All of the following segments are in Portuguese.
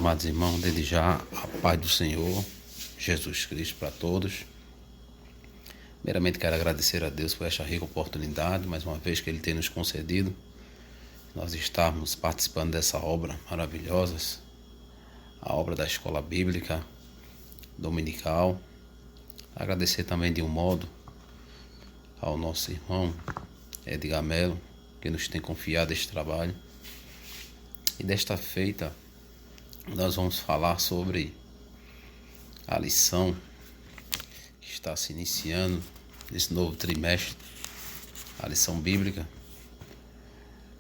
amados irmãos, desde já, a paz do Senhor Jesus Cristo para todos. Primeiramente quero agradecer a Deus por esta rica oportunidade, mais uma vez que Ele tem nos concedido, nós estarmos participando dessa obra maravilhosa, a obra da Escola Bíblica Dominical. Agradecer também de um modo ao nosso irmão Edgar Melo, que nos tem confiado este trabalho. E desta feita, nós vamos falar sobre a lição que está se iniciando nesse novo trimestre, a lição bíblica,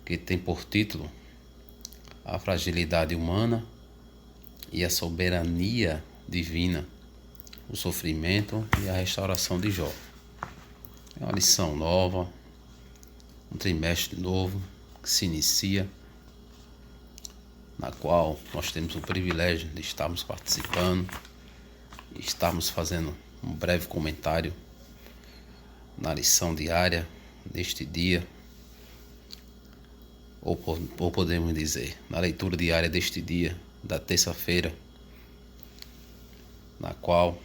que tem por título A Fragilidade Humana e a Soberania Divina, o Sofrimento e a Restauração de Jó. É uma lição nova, um trimestre novo que se inicia, na qual nós temos o privilégio de estarmos participando e estarmos fazendo um breve comentário na lição diária deste dia, ou podemos dizer, na leitura diária deste dia, da terça-feira, na qual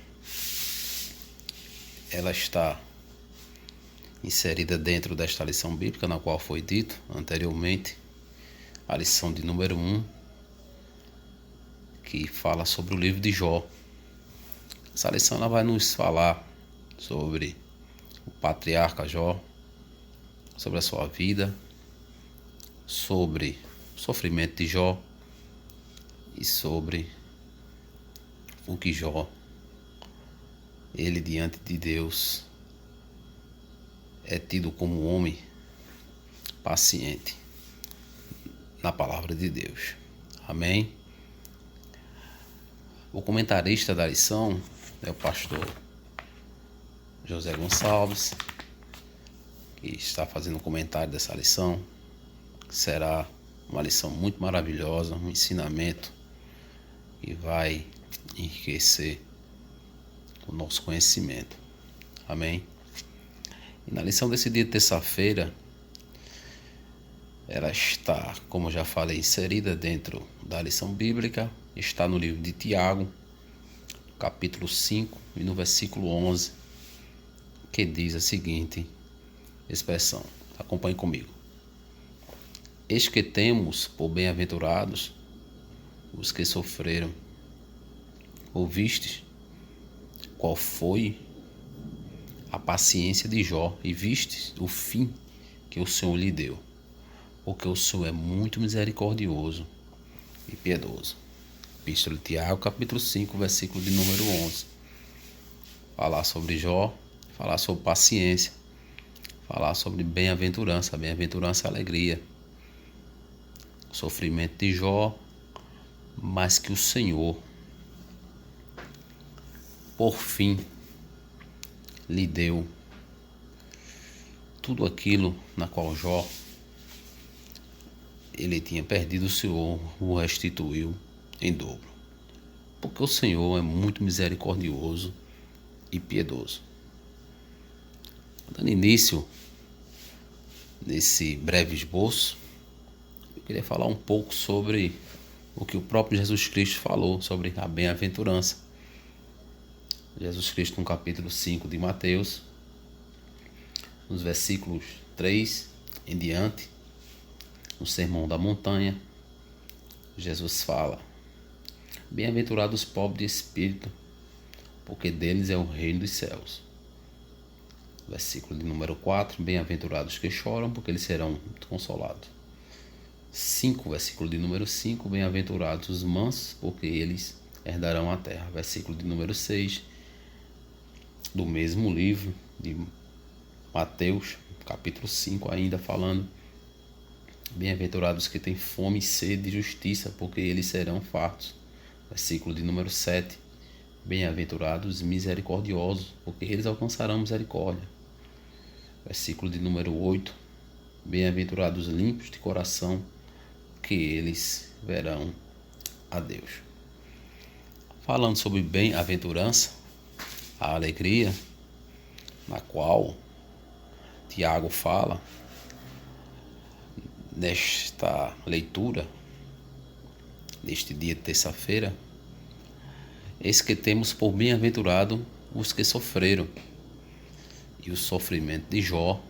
ela está inserida dentro desta lição bíblica, na qual foi dito anteriormente, a lição de número 1, que fala sobre o livro de Jó. Essa lição ela vai nos falar sobre o patriarca Jó, sobre a sua vida, sobre o sofrimento de Jó e sobre o que Jó, ele diante de Deus, é tido como um homem paciente na palavra de Deus. Amém? O comentarista da lição é o pastor José Gonçalves, que está fazendo um comentário dessa lição, que será uma lição muito maravilhosa, um ensinamento que vai enriquecer o nosso conhecimento. Amém? E na lição desse dia de terça-feira, ela está, como já falei, inserida dentro da lição bíblica, está no livro de Tiago, capítulo 5 e no versículo 11, que diz a seguinte expressão. Acompanhe comigo. Eis que temos por bem-aventurados os que sofreram. Ouvistes qual foi a paciência de Jó e vistes o fim que o Senhor lhe deu, porque o Senhor é muito misericordioso e piedoso. Epístola de Tiago, capítulo 5, versículo de número 11. Falar sobre Jó, falar sobre paciência, falar sobre bem-aventurança. Bem-aventurança é alegria. O sofrimento de Jó, mas que o Senhor, por fim, lhe deu tudo aquilo na qual Jó, ele tinha perdido, o Senhor o restituiu em dobro, porque o Senhor é muito misericordioso e piedoso. Dando início nesse breve esboço, eu queria falar um pouco sobre o que o próprio Jesus Cristo falou sobre a bem-aventurança. Jesus Cristo, no capítulo 5 de Mateus, nos versículos 3 em diante, no Sermão da Montanha, Jesus fala: bem-aventurados os pobres de espírito, porque deles é o reino dos céus. Versículo de número 4, bem-aventurados que choram, porque eles serão consolados. 5, versículo de número 5, bem-aventurados os mansos, porque eles herdarão a terra. Versículo de número 6, do mesmo livro de Mateus, capítulo 5 ainda, falando: bem-aventurados que têm fome e sede de justiça, porque eles serão fartos. Versículo de número 7, bem-aventurados misericordiosos, porque eles alcançarão misericórdia. Versículo de número 8, bem-aventurados limpos de coração, que eles verão a Deus. Falando sobre bem-aventurança, a alegria, na qual Tiago fala nesta leitura, neste dia de terça-feira, eis que temos por bem-aventurado os que sofreram. E o sofrimento de Jó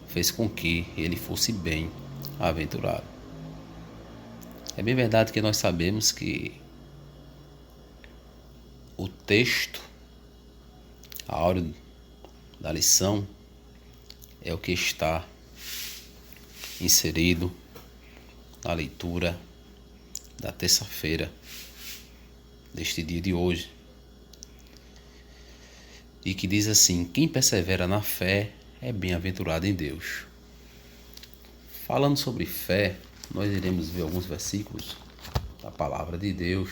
fez com que ele fosse bem-aventurado. É bem verdade que nós sabemos que o texto, a áurea da lição, é o que está inserido na leitura da terça-feira deste dia de hoje, e que diz assim: quem persevera na fé é bem-aventurado em Deus. Falando sobre fé, nós iremos ver alguns versículos da palavra de Deus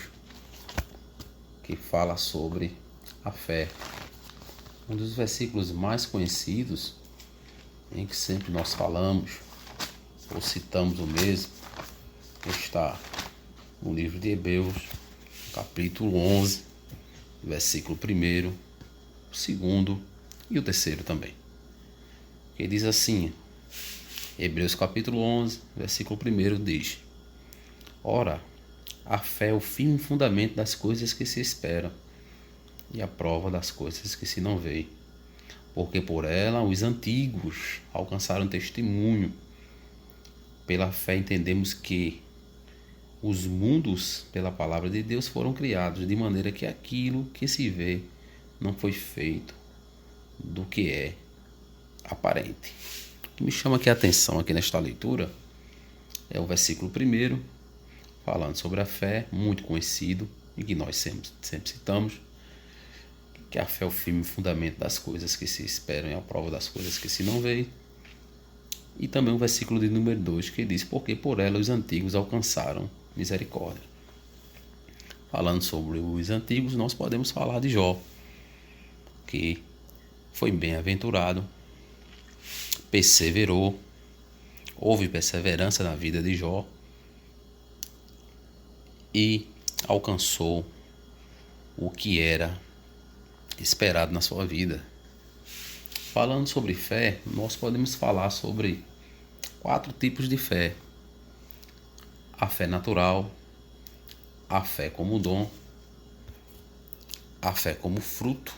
que fala sobre a fé. Um dos versículos mais conhecidos, em que sempre nós falamos ou citamos o mesmo, está no livro de Hebreus, capítulo 11, versículo 1, o 2 e o 3 também. Que diz assim, Hebreus capítulo 11, versículo 1 diz: ora, a fé é o firme fundamento das coisas que se esperam e a prova das coisas que se não veem. Porque por ela os antigos alcançaram testemunho. Pela fé entendemos que os mundos, pela palavra de Deus, foram criados, de maneira que aquilo que se vê não foi feito do que é aparente. O que me chama aqui a atenção aqui nesta leitura é o versículo 1, falando sobre a fé, muito conhecido, e que nós sempre citamos, que a fé é o firme fundamento das coisas que se esperam e a prova das coisas que se não veem. E também o versículo de número 2, que diz: porque por ela os antigos alcançaram misericórdia. Falando sobre os antigos, nós podemos falar de Jó, que foi bem-aventurado, perseverou, houve perseverança na vida de Jó e alcançou o que era esperado na sua vida. Falando sobre fé, nós podemos falar sobre 4 tipos de fé: a fé natural, a fé como dom, a fé como fruto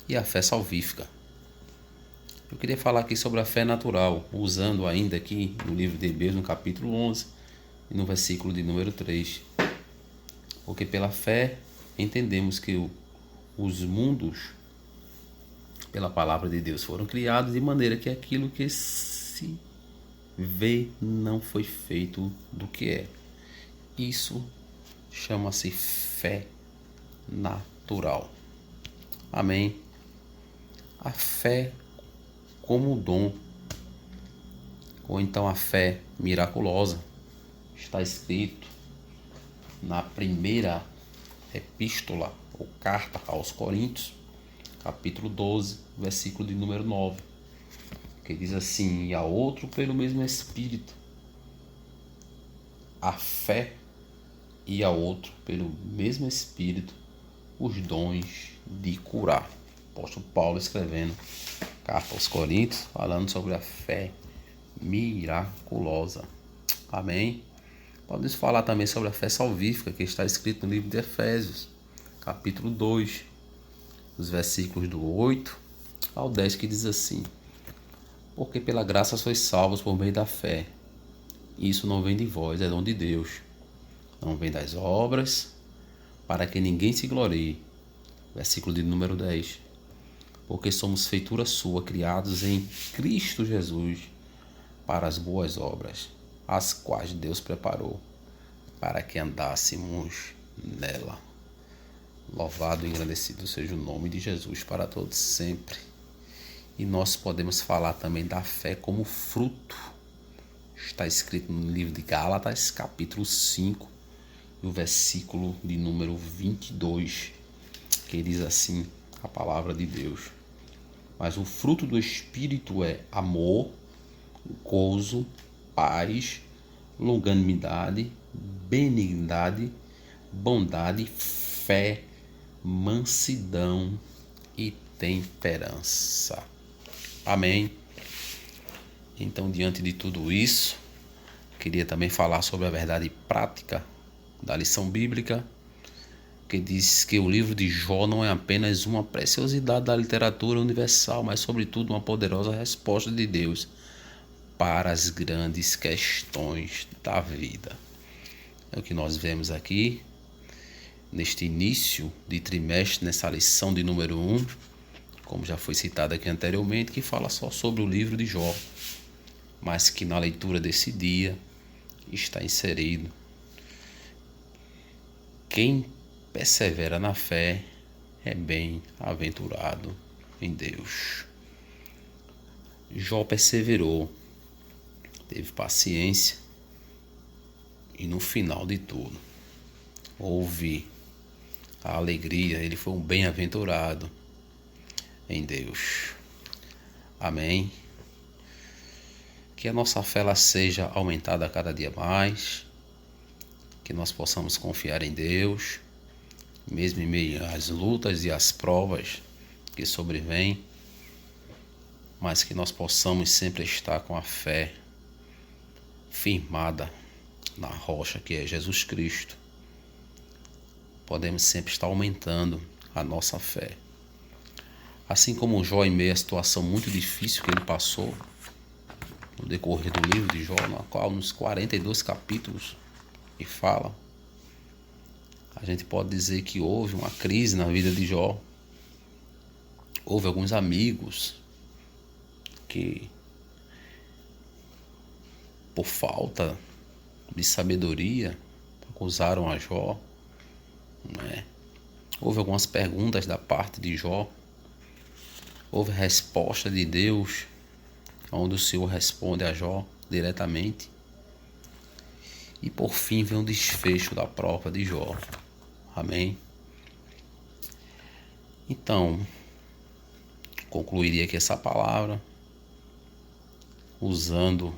e a fé salvífica. Eu queria falar aqui sobre a fé natural, usando ainda aqui no livro de Hebreus, no capítulo 11 e no versículo de número 3. Porque pela fé entendemos que os mundos, pela palavra de Deus, foram criados de maneira que aquilo que se vê não foi feito do que é. Isso chama-se fé natural. Amém? A fé como dom, ou então a fé miraculosa, está escrito na primeira epístola ou carta aos Coríntios, capítulo 12, versículo de número 9, que diz assim: e a outro pelo mesmo Espírito a fé, e a outro pelo mesmo Espírito os dons de curar. Apóstolo Paulo escrevendo carta aos Coríntios, falando sobre a fé miraculosa. Amém? Podemos falar também sobre a fé salvífica, que está escrito no livro de Efésios, capítulo 2, os versículos do 8 ao 10, que diz assim: porque pela graça sois salvos por meio da fé. Isso não vem de vós, é dom de Deus. Não vem das obras, para que ninguém se glorie. Versículo de número 10. Porque somos feitura sua, criados em Cristo Jesus, para as boas obras, as quais Deus preparou, para que andássemos nela. Louvado e engrandecido seja o nome de Jesus para todos sempre. E nós podemos falar também da fé como fruto. Está escrito no livro de Gálatas, capítulo 5, e o versículo de número 22, que diz assim a palavra de Deus: mas o fruto do Espírito é amor, gozo, paz, longanimidade, benignidade, bondade, fé, mansidão e temperança. Amém? Então, diante de tudo isso, Queria também falar sobre a verdade prática da lição bíblica, que diz que o livro de Jó não é apenas uma preciosidade da literatura universal, mas sobretudo uma poderosa resposta de Deus para as grandes questões da vida. É o que nós vemos aqui neste início de trimestre, nessa lição de número 1, como já foi citado aqui anteriormente, que fala só sobre o livro de Jó, mas que na leitura desse dia está inserido: quem persevera na fé é bem-aventurado em Deus. Jó perseverou, teve paciência e no final de tudo houve a alegria. Ele foi um bem-aventurado em Deus. Amém. Que a nossa fé ela seja aumentada a cada dia mais, que nós possamos confiar em Deus, mesmo em meio às lutas e às provas que sobrevêm, mas que nós possamos sempre estar com a fé firmada na rocha que é Jesus Cristo. Podemos sempre estar aumentando a nossa fé. Assim como Jó, em meio à situação muito difícil que ele passou no decorrer do livro de Jó, na qual nos 42 capítulos que fala, a gente pode dizer que houve uma crise na vida de Jó. Houve alguns amigos que, por falta de sabedoria, acusaram a Jó, né? Houve algumas perguntas da parte de Jó. Houve resposta de Deus, onde o Senhor responde a Jó diretamente. E por fim vem o desfecho da prova de Jó. Amém? Então, concluiria aqui essa palavra usando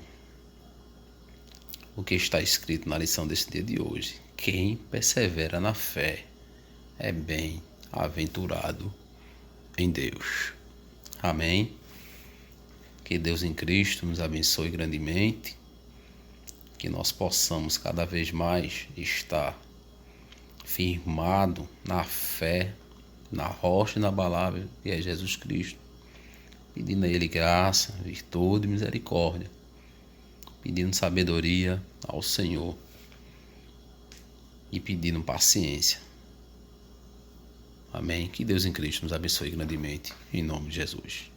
o que está escrito na lição desse dia de hoje. Quem persevera na fé é bem-aventurado em Deus. Amém? Que Deus em Cristo nos abençoe grandemente, que nós possamos cada vez mais estar firmado na fé, na rocha inabalável que é Jesus Cristo, pedindo a Ele graça, virtude e misericórdia, pedindo sabedoria ao Senhor e pedindo paciência. Amém? Que Deus em Cristo nos abençoe grandemente, em nome de Jesus.